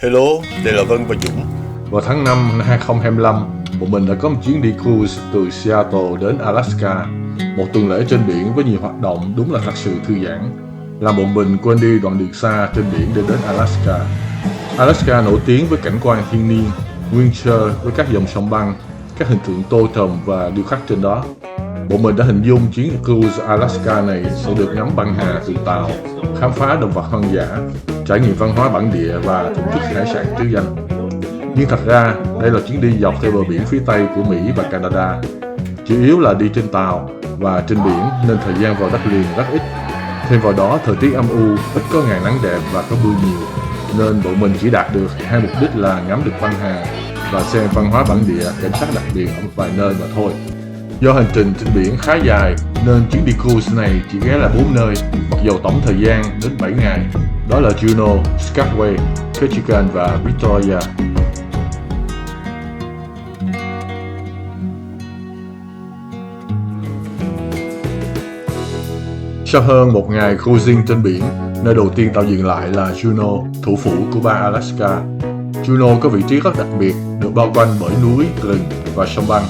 Hello, đây là Vân và Dũng. Vào tháng 5 năm 2025, bọn mình đã có một chuyến đi cruise từ Seattle đến Alaska. Một tuần lễ trên biển với nhiều hoạt động đúng là thật sự thư giãn, làm bọn mình quên đi đoạn đường xa trên biển để đến Alaska. Alaska nổi tiếng với cảnh quan thiên nhiên, nguyên sơ với các dòng sông băng, các hình tượng tô trồng và điêu khắc trên đó. Bọn mình đã hình dung chuyến cruise Alaska này sẽ được ngắm băng hà từ tàu, khám phá động vật hoang dã, trải nghiệm văn hóa bản địa và thưởng thức hải sản trứ danh. Nhưng thật ra, đây là chuyến đi dọc theo bờ biển phía Tây của Mỹ và Canada. Chủ yếu là đi trên tàu và trên biển nên thời gian vào đất liền rất ít. Thêm vào đó, thời tiết âm u, ít có ngày nắng đẹp và có mưa nhiều, nên bọn mình chỉ đạt được hai mục đích là ngắm được băng hà và xem văn hóa bản địa, cảnh sắc đặc biệt ở một vài nơi mà thôi. Do hành trình trên biển khá dài nên chuyến đi cruise này chỉ ghé là 4 nơi, mặc dù tổng thời gian đến 7 ngày. Đó là Juneau, Skagway, Ketchikan và Victoria. Sau hơn một ngày cruising trên biển, nơi đầu tiên tàu dừng lại là Juneau, thủ phủ của bang Alaska. Juneau có vị trí rất đặc biệt, được bao quanh bởi núi, rừng và sông băng.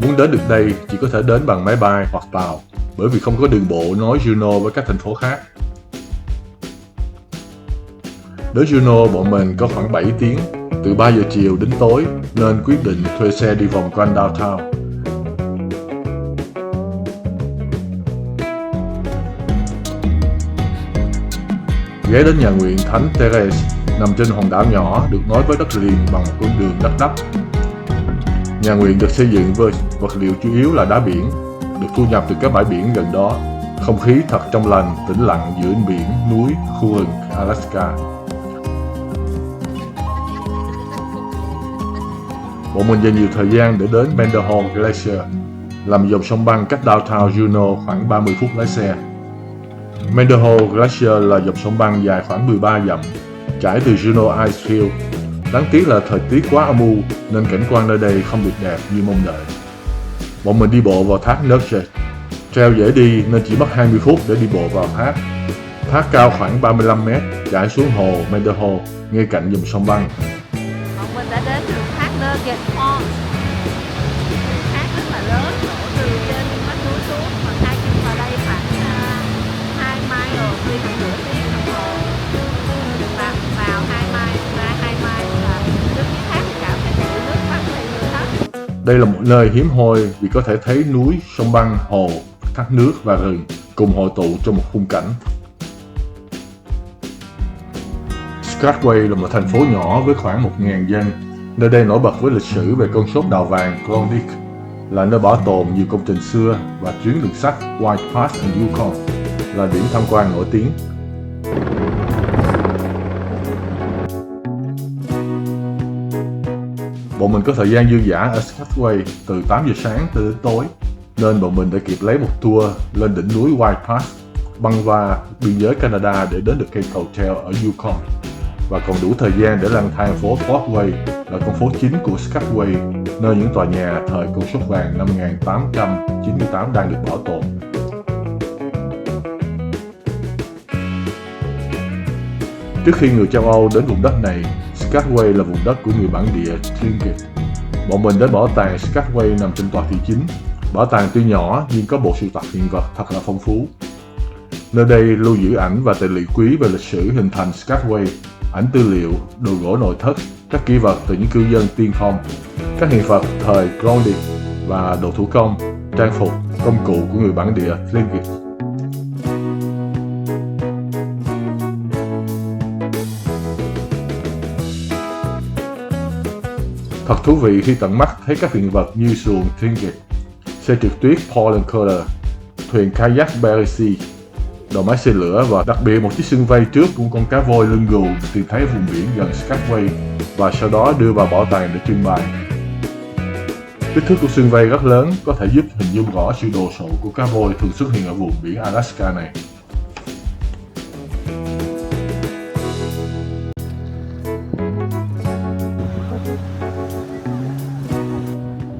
Muốn đến được đây chỉ có thể đến bằng máy bay hoặc tàu, bởi vì không có đường bộ nối Juneau với các thành phố khác. Đến Juneau bọn mình có khoảng 7 tiếng, từ 3 giờ chiều đến tối, nên quyết định thuê xe đi vòng quanh downtown. Ghé đến nhà nguyện Thánh Therese nằm trên hòn đảo nhỏ được nối với đất liền bằng một con đường đất đắp. Nhà nguyện được xây dựng với vật liệu chủ yếu là đá biển, được thu nhập từ các bãi biển gần đó. Không khí thật trong lành, tĩnh lặng giữa biển, núi, khu rừng Alaska. Bọn mình dành nhiều thời gian để đến Mendenhall Glacier, là một dòng sông băng cách downtown Juneau khoảng 30 phút lái xe. Mendenhall Glacier là dòng sông băng dài khoảng 13 dặm, trải từ Juneau Icefield. Đáng tiếc là thời tiết quá âm u nên cảnh quan nơi đây không được đẹp như mong đợi. Bọn mình đi bộ vào thác Nugget. Trail dễ đi nên chỉ mất 20 phút để đi bộ vào thác. Thác cao khoảng 35 mét, trải xuống hồ Mendenhall ngay cạnh dòng sông băng. Bọn mình đã đến được thác Nugget Falls. Thác rất là lớn, đổ từ trên vách núi xuống, mà khai chân vào đây khoảng 2 mile, đi khoảng nửa tiếng đồng hồ. Vào 2 mile, ra 2 mile là đứng dưới thác cảm thấy mũi nước bắn lên người hết. Đây là một nơi hiếm hoi vì có thể thấy núi, sông băng, hồ, thác nước và rừng cùng hội tụ trong một khung cảnh. Skagway là một thành phố nhỏ với khoảng 1.000 dân. Nơi đây nổi bật với lịch sử về con sốt đào vàng Klondike, là nơi bảo tồn nhiều công trình xưa, và tuyến đường sắt White Pass and Yukon là điểm tham quan nổi tiếng. Bọn mình có thời gian dư dả ở Skagway từ 8 giờ sáng tới đến tối, nên bọn mình đã kịp lấy một tour lên đỉnh núi White Pass, băng qua biên giới Canada để đến được cây cầu treo ở Yukon, và còn đủ thời gian để lang thang phố Fort Wayne, là con phố chính của Skagway, nơi những tòa nhà thời con sốt vàng năm 1898 đang được bảo tồn. Trước khi người châu Âu đến vùng đất này, Skagway là vùng đất của người bản địa Tlingit. Bọn mình đến bảo tàng Skagway nằm trên tòa thị chính. Bảo tàng tuy nhỏ nhưng có bộ sưu tập hiện vật thật là phong phú. Nơi đây lưu giữ ảnh và tài liệu quý về lịch sử hình thành Skagway, ảnh tư liệu, đồ gỗ nội thất, các kỷ vật từ những cư dân tiên phong, các hiện vật thời Klondike và đồ thủ công, trang phục, công cụ của người bản địa Tlingit. Thật thú vị khi tận mắt thấy các hiện vật như xuồng Tlingit, xe trượt tuyết Paul & Coller, thuyền kayak Berisi, đầu máy xe lửa và đặc biệt một chiếc xương vây trước của con cá voi lưng gù được tìm thấy ở vùng biển gần Skagway và sau đó đưa vào bảo tàng để trưng bày. Kích thước của xương vây rất lớn, có thể giúp hình dung rõ sự đồ sộ của cá voi thường xuất hiện ở vùng biển Alaska này.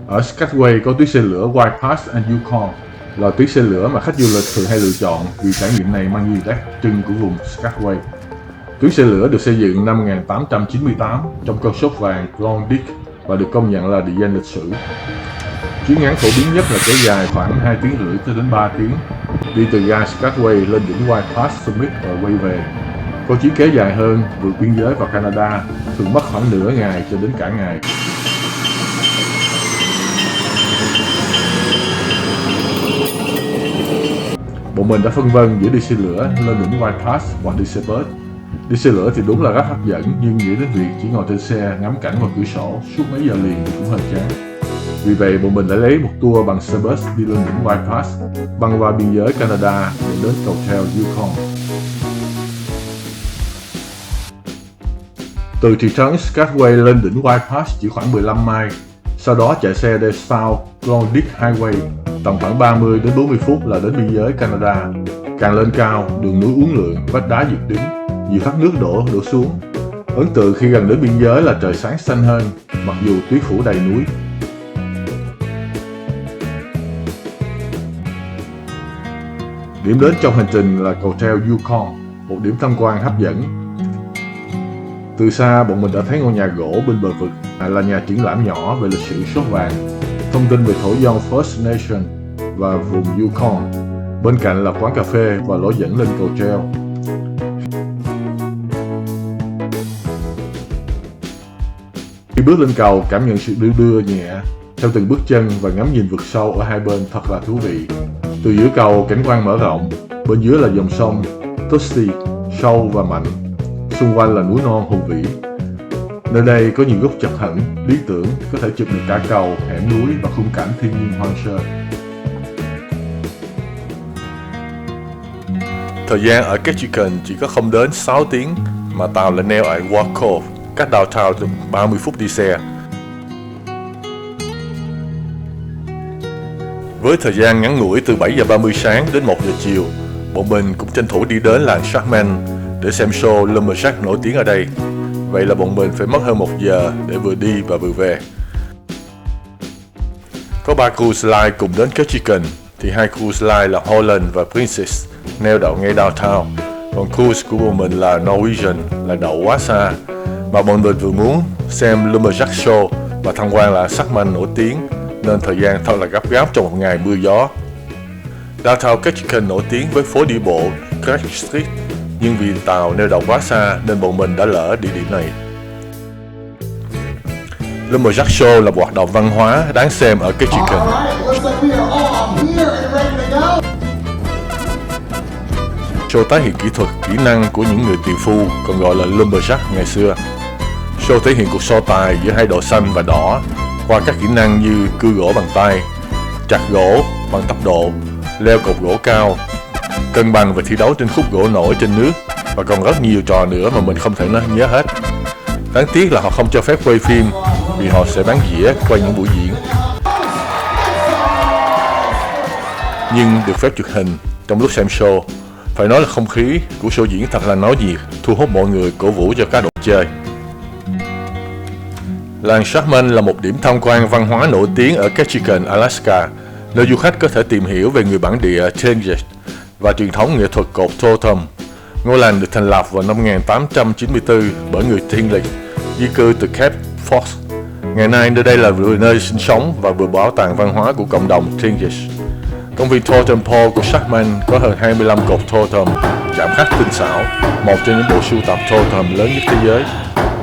Ở Skagway có tuyến xe lửa White Pass and Yukon, là tuyến xe lửa mà khách du lịch thường hay lựa chọn vì trải nghiệm này mang nhiều đặc trưng của vùng Skagway. Tuyến xe lửa được xây dựng năm 1898 trong cơn sốt vàng Klondike và được công nhận là địa danh lịch sử. Chuyến ngắn phổ biến nhất là kéo dài khoảng 2 tiếng rưỡi cho đến 3 tiếng, đi từ ga Skagway lên đỉnh White Pass Summit và quay về. Có chuyến kéo dài hơn vượt biên giới vào Canada, thường mất khoảng nửa ngày cho đến cả ngày. Bọn mình đã phân vân giữa đi xe lửa lên đỉnh White Pass hoặc đi xe bus. Đi xe lửa thì đúng là rất hấp dẫn, nhưng nghĩ đến việc chỉ ngồi trên xe ngắm cảnh ngoài cửa sổ suốt mấy giờ liền thì cũng hơi chán. Vì vậy, bọn mình đã lấy một tour bằng xe bus đi lên đỉnh White Pass, băng qua biên giới Canada để đến cầu treo Yukon. Từ thị trấn Skagway lên đỉnh White Pass chỉ khoảng 15 mile, sau đó chạy xe đi South Klondike Highway, tầm khoảng 30 đến 40 phút là đến biên giới Canada. Càng lên cao, đường núi uốn lượn, vách đá dựng đứng, nhiều thác nước đổ xuống. Ấn tượng khi gần đến biên giới là trời sáng xanh hơn, mặc dù tuyết phủ đầy núi. Điểm đến trong hành trình là cầu treo Yukon, một điểm tham quan hấp dẫn. Từ xa, bọn mình đã thấy ngôi nhà gỗ bên bờ vực, là nhà triển lãm nhỏ về lịch sử sốt vàng, thông tin về thổ dân First Nation và vùng Yukon. Bên cạnh là quán cà phê và lối dẫn lên cầu treo. Khi bước lên cầu, cảm nhận sự đưa nhẹ theo từng bước chân và ngắm nhìn vực sâu ở hai bên thật là thú vị. Từ giữa cầu, cảnh quan mở rộng, bên dưới là dòng sông Tusti, sâu và mạnh. Xung quanh là núi non hùng vĩ. Nơi đây có nhiều góc chụp hình, lý tưởng, có thể chụp được cả cầu, hẻm núi và khung cảnh thiên nhiên hoang sơ. Thời gian ở Ketchikan chỉ có không đến 6 tiếng, mà tàu lại neo ở Walk Cove, cách downtown từ 30 phút đi xe. Với thời gian ngắn ngủi từ 7 giờ 30 sáng đến 1 giờ chiều, bọn mình cũng tranh thủ đi đến làng Sharkman để xem show Lumberjack nổi tiếng ở đây. Vậy là bọn mình phải mất hơn 1 giờ để vừa đi và vừa về. Có 3 cruise line cùng đến Ketchikan, thì 2 cruise line là Holland và Princess neo đậu ngay downtown. Còn cruise của bọn mình là Norwegian là đậu quá xa. Mà bọn mình vừa muốn xem Lumberjack show và tham quan làng Sharkman nổi tiếng, nên thời gian thật là gấp gáp trong một ngày mưa gió. Downtown Ketchikan nổi tiếng với phố đi bộ Craig Street, nhưng vì tàu neo đậu quá xa nên bọn mình đã lỡ địa điểm này. Lumberjack Show là một hoạt động văn hóa đáng xem ở Ketchikan. Show tái hiện kỹ thuật, kỹ năng của những người tiền phu, còn gọi là Lumberjack ngày xưa. Show thể hiện cuộc so tài giữa hai đội xanh và đỏ qua các kỹ năng như cưa gỗ bằng tay, chặt gỗ bằng tốc độ, leo cột gỗ cao, cân bằng và thi đấu trên khúc gỗ nổi trên nước, và còn rất nhiều trò nữa mà mình không thể nhớ hết. Đáng tiếc là họ không cho phép quay phim vì họ sẽ bán dĩa quay những buổi diễn, nhưng được phép chụp hình trong lúc xem show. Phải nói là không khí của show diễn thật là náo nhiệt, thu hút mọi người, cổ vũ cho các đội chơi. Làng Sharkman là một điểm tham quan văn hóa nổi tiếng ở Ketchikan, Alaska, nơi du khách có thể tìm hiểu về người bản địa Tlingit và truyền thống nghệ thuật cột totem. Ngôi làng được thành lập vào năm 1894 bởi người Tlingit di cư từ Cape Fox. Ngày nay nơi đây là vừa nơi sinh sống và vừa bảo tàng văn hóa của cộng đồng Tlingit. Công viên Totem Pole của Sharkman có hơn 25 cột totem, chạm khắc tinh xảo, một trong những bộ sưu tập totem lớn nhất thế giới.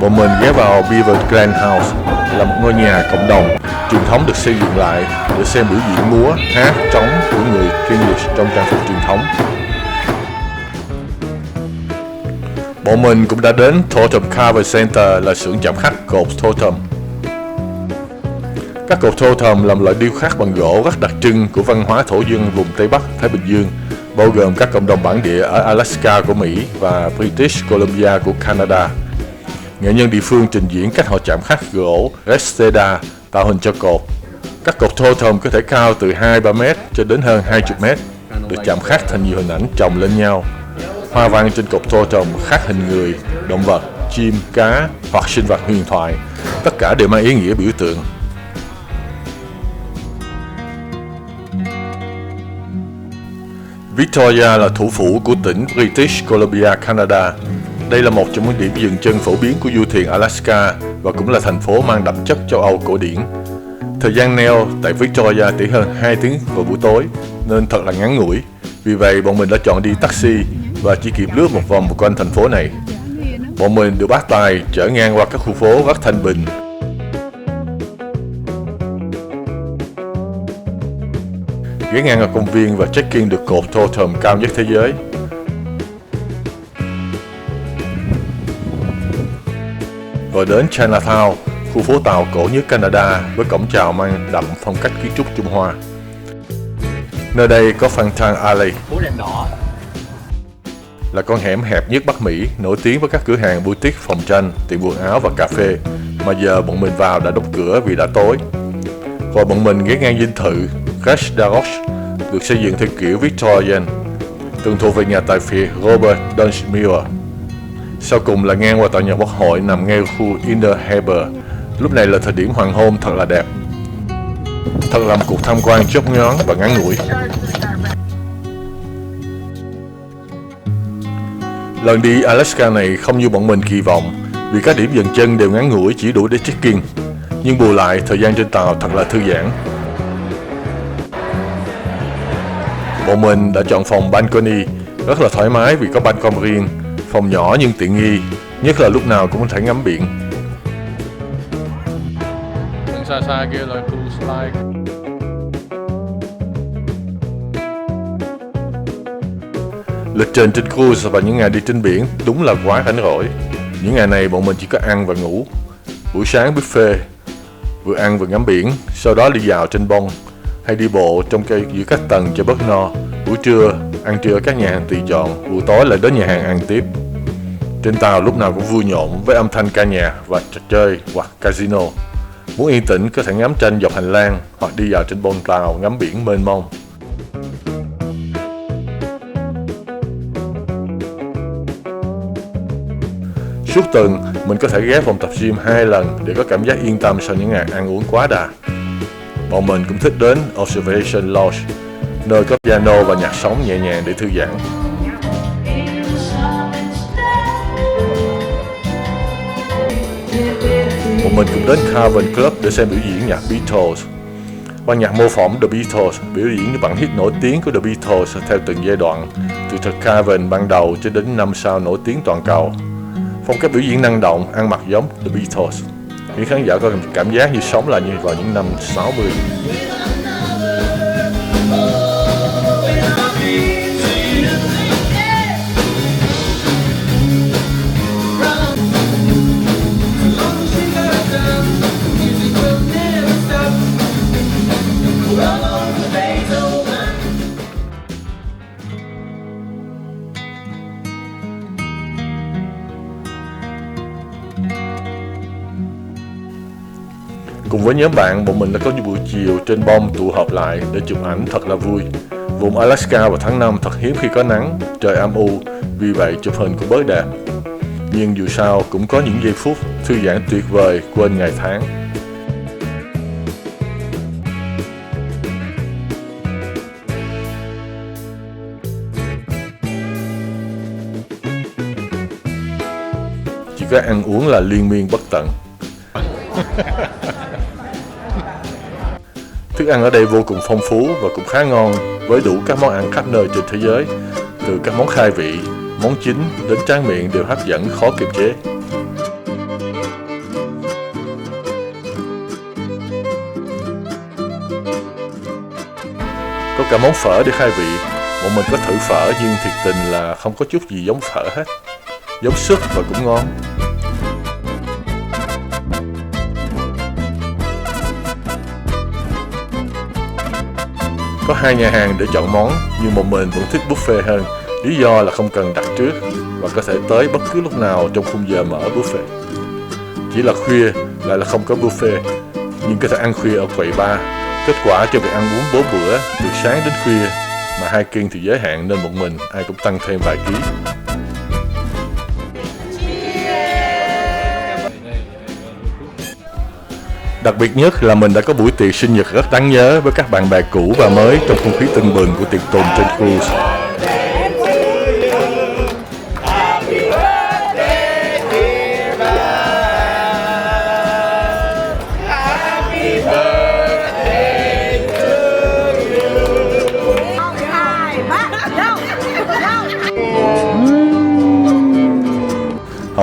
Bọn mình ghé vào Beaver Glen House, là một ngôi nhà cộng đồng truyền thống được xây dựng lại để xem biểu diễn múa, hát, trống của người Tlingit trong trang phục truyền thống. Bọn mình cũng đã đến Totem Carver Center, là xưởng chạm khắc cột totem. Các cột totem là một loại điêu khắc bằng gỗ rất đặc trưng của văn hóa thổ dân vùng Tây Bắc Thái Bình Dương, bao gồm các cộng đồng bản địa ở Alaska của Mỹ và British Columbia của Canada. Nghệ nhân địa phương trình diễn cách họ chạm khắc gỗ Reseda tạo hình cho cột. Các cột totem có thể cao từ 2-3 mét cho đến hơn 20 mét, được chạm khắc thành nhiều hình ảnh chồng lên nhau. Hoa văn trên cột totem khắc hình người, động vật, chim, cá hoặc sinh vật huyền thoại, tất cả đều mang ý nghĩa biểu tượng. Victoria là thủ phủ của tỉnh British Columbia, Canada. Đây là một trong những điểm dừng chân phổ biến của du thuyền Alaska và cũng là thành phố mang đậm chất châu Âu cổ điển. Thời gian neo tại Victoria chỉ hơn 2 tiếng vào buổi tối nên thật là ngắn ngủi. Vì vậy bọn mình đã chọn đi taxi và chỉ kịp lướt một vòng quanh thành phố này. Bọn mình được bác tài chở ngang qua các khu phố rất thanh bình. Ghé ngang ở công viên và check-in được cột totem cao nhất thế giới. Rồi đến Chinatown, khu phố tàu cổ nhất Canada với cổng chào mang đậm phong cách kiến trúc Trung Hoa. Nơi đây có Fantang Alley, phố đèn đỏ, là con hẻm hẹp nhất Bắc Mỹ, nổi tiếng với các cửa hàng boutique, phòng tranh, tiệm quần áo và cà phê, mà giờ bọn mình vào đã đóng cửa vì đã tối. Rồi bọn mình ghé ngang dinh thự Gage d'Arroch, được xây dựng theo kiểu Victorian, từng thuộc về nhà tài phiệt Robert Dunstmiller. Sau cùng là ngang qua tòa nhà Quốc hội nằm ngay khu Inner Harbor. Lúc này là thời điểm hoàng hôn thật là đẹp. Thật là một cuộc tham quan chớp nhoáng và ngắn ngủi. Lần đi Alaska này không như bọn mình kỳ vọng, vì các điểm dừng chân đều ngắn ngủi chỉ đủ để check-in. Nhưng bù lại, thời gian trên tàu thật là thư giãn. Bọn mình đã chọn phòng balcony, rất là thoải mái vì có ban công riêng, phòng nhỏ nhưng tiện nghi, nhất là lúc nào cũng có thể ngắm biển. Xa xa kia là cruise line. Lịch trình trên cruise và những ngày đi trên biển đúng là quá rảnh rỗi. Những ngày này bọn mình chỉ có ăn và ngủ. Buổi sáng buffet, vừa ăn vừa ngắm biển, sau đó đi dạo trên bông hay đi bộ trong cây giữa các tầng cho bớt no. Buổi trưa, ăn trưa ở các nhà hàng tùy chọn, buổi tối lại đến nhà hàng ăn tiếp. Trên tàu lúc nào cũng vui nhộn với âm thanh ca nhạc và trò chơi hoặc casino. Muốn yên tĩnh có thể ngắm tranh dọc hành lang hoặc đi dạo trên bông tàu ngắm biển mênh mông. Suốt tuần, mình có thể ghé phòng tập gym 2 lần để có cảm giác yên tâm sau những ngày ăn uống quá đà. Bọn mình cũng thích đến Observation Lodge, nơi có piano và nhạc sống nhẹ nhàng để thư giãn. Bọn mình cũng đến Cavern Club để xem biểu diễn nhạc Beatles. Ban nhạc mô phỏng The Beatles, biểu diễn những bản hit nổi tiếng của The Beatles theo từng giai đoạn, từ The Cavern ban đầu cho đến 5 sao nổi tiếng toàn cầu. Phong cách biểu diễn năng động, ăn mặc giống The Beatles, khiến khán giả có cảm giác như sống lại như vào những năm 60. Cùng với nhóm bạn, bọn mình đã có những buổi chiều trên bông tụ họp lại để chụp ảnh thật là vui. Vùng Alaska vào tháng 5 thật hiếm khi có nắng, trời âm u, vì vậy chụp hình cũng bớt đẹp. Nhưng dù sao cũng có những giây phút thư giãn tuyệt vời quên ngày tháng. Chỉ có ăn uống là liên miên bất tận. Thức ăn ở đây vô cùng phong phú và cũng khá ngon, với đủ các món ăn khắp nơi trên thế giới, từ các món khai vị, món chính đến tráng miệng đều hấp dẫn khó kiềm chế. Có cả món phở để khai vị. Bọn mình có thử phở nhưng thiệt tình là không có chút gì giống phở hết, giống súp và cũng ngon. Có 2 nhà hàng để chọn món, nhưng bọn mình vẫn thích buffet hơn. Lý do là không cần đặt trước và có thể tới bất cứ lúc nào trong khung giờ mở buffet. Chỉ là khuya lại là không có buffet, nhưng có thể ăn khuya ở quầy bar. Kết quả cho việc ăn uống 4 bữa từ sáng đến khuya, mà hiking thì giới hạn nên bọn mình ai cũng tăng thêm vài ký. Đặc biệt nhất là mình đã có buổi tiệc sinh nhật rất đáng nhớ với các bạn bè cũ và mới trong không khí tưng bừng của tiệc tùng trên cruise.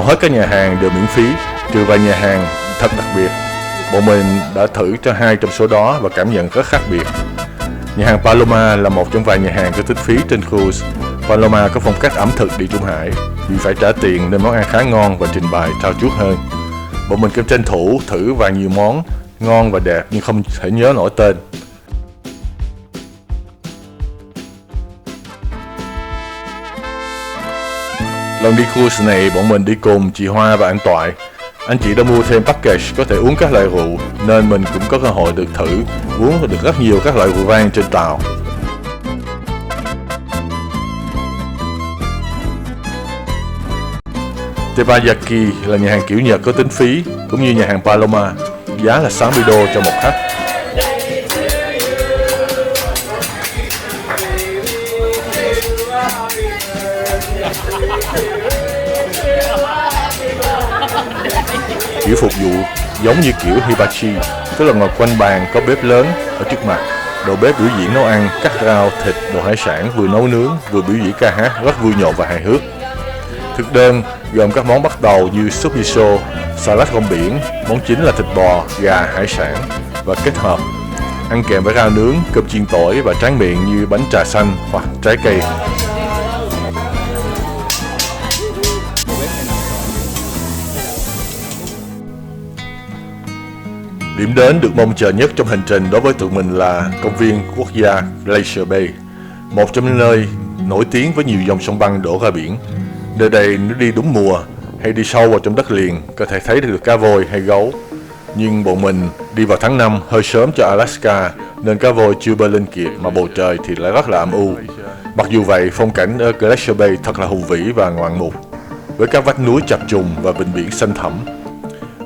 Hầu hết các nhà hàng đều miễn phí, trừ vài nhà hàng thật đặc biệt. Bọn mình đã thử cho 2 trong số đó và cảm nhận rất khác biệt. Nhà hàng Paloma là một trong vài nhà hàng có tính phí trên cruise. Paloma có phong cách ẩm thực địa Trung Hải, vì phải trả tiền nên món ăn khá ngon và trình bày trau chuốt hơn. Bọn mình cũng tranh thủ thử vài nhiều món ngon và đẹp nhưng không thể nhớ nổi tên. Lần đi cruise này bọn mình đi cùng chị Hoa và anh Toại. Anh chị đã mua thêm package có thể uống các loại rượu nên mình cũng có cơ hội được thử uống được rất nhiều các loại rượu vang trên tàu. Teppanyaki là nhà hàng kiểu Nhật có tính phí cũng như nhà hàng Paloma, giá là 60 đô cho một khách. Kiểu phục vụ giống như kiểu hibachi, tức là ngồi quanh bàn có bếp lớn ở trước mặt. Đầu bếp biểu diễn nấu ăn, cắt rau, thịt, đồ hải sản, vừa nấu nướng, vừa biểu diễn ca hát rất vui nhộn và hài hước. Thực đơn gồm các món bắt đầu như súp miso, salad rong biển, món chính là thịt bò, gà, hải sản và kết hợp ăn kèm với rau nướng, cơm chiên tỏi và tráng miệng như bánh trà xanh hoặc trái cây. Điểm đến được mong chờ nhất trong hành trình đối với tụi mình là công viên quốc gia Glacier Bay, một trong những nơi nổi tiếng với nhiều dòng sông băng đổ ra biển. Nơi đây nếu đi đúng mùa hay đi sâu vào trong đất liền có thể thấy được cá voi hay gấu. Nhưng bọn mình đi vào tháng 5 hơi sớm cho Alaska nên cá voi chưa bơi lên kịp mà bầu trời thì lại rất là âm u. Mặc dù vậy, phong cảnh ở Glacier Bay thật là hùng vĩ và ngoạn mục, với các vách núi chập trùng và vịnh biển xanh thẳm.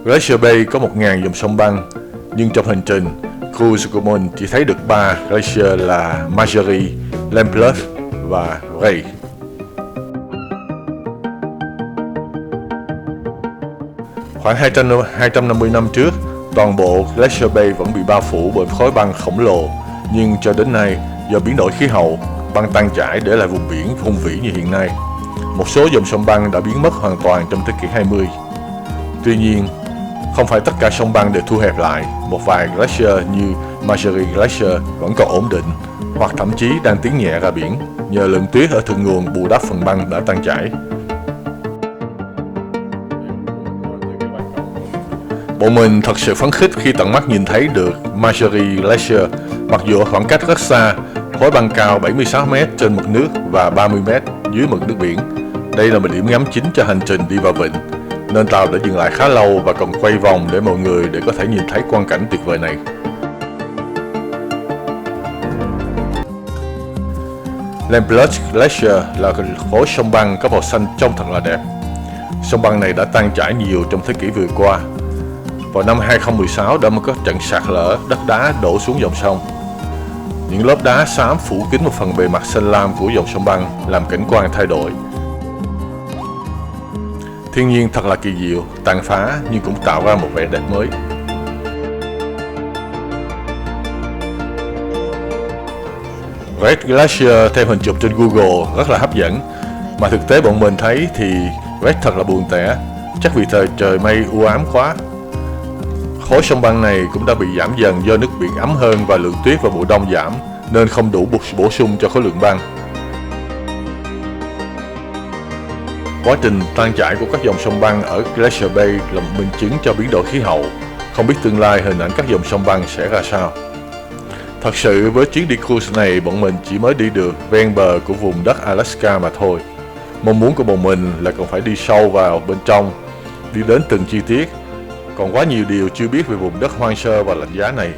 Glacier Bay có 1.000 dòng sông băng, nhưng trong hành trình, cruise của mình chỉ thấy được 3 glacier là Margerie, Lemperlus và Ray. Khoảng 250 năm trước, toàn bộ Glacier Bay vẫn bị bao phủ bởi khối băng khổng lồ, nhưng cho đến nay, do biến đổi khí hậu, băng tan chảy để lại vùng biển hùng vĩ như hiện nay. Một số dòng sông băng đã biến mất hoàn toàn trong thế kỷ 20. Tuy nhiên, không phải tất cả sông băng đều thu hẹp lại, một vài glacier như Margerie Glacier vẫn còn ổn định, hoặc thậm chí đang tiến nhẹ ra biển, nhờ lượng tuyết ở thượng nguồn bù đắp phần băng đã tan chảy. Bọn mình thật sự phấn khích khi tận mắt nhìn thấy được Margerie Glacier, mặc dù ở khoảng cách rất xa, khối băng cao 76 m trên mực nước và 30 m dưới mực nước biển. Đây là một điểm ngắm chính cho hành trình đi vào vịnh, nên tàu đã dừng lại khá lâu và còn quay vòng để mọi người có thể nhìn thấy quang cảnh tuyệt vời này. Lemperlus Glacier là khối sông băng có màu xanh trông thật là đẹp. Sông băng này đã tan chảy nhiều trong thế kỷ vừa qua. Vào năm 2016 đã có trận sạt lở đất đá đổ xuống dòng sông. Những lớp đá xám phủ kín một phần bề mặt xanh lam của dòng sông băng, làm cảnh quan thay đổi. Thiên nhiên thật là kỳ diệu, tàn phá nhưng cũng tạo ra một vẻ đẹp mới. Red Glacier theo hình chụp trên Google rất là hấp dẫn, mà thực tế bọn mình thấy thì Red thật là buồn tẻ, chắc vì trời mây u ám quá. Khối sông băng này cũng đã bị giảm dần do nước biển ấm hơn và lượng tuyết vào mùa đông giảm, nên không đủ bổ sung cho khối lượng băng. Quá trình tan chảy của các dòng sông băng ở Glacier Bay là một minh chứng cho biến đổi khí hậu. Không biết tương lai hình ảnh các dòng sông băng sẽ ra sao. Thật sự với chuyến đi cruise này, bọn mình chỉ mới đi được ven bờ của vùng đất Alaska mà thôi. Mong muốn của bọn mình là còn phải đi sâu vào bên trong, đi đến từng chi tiết. Còn quá nhiều điều chưa biết về vùng đất hoang sơ và lạnh giá này.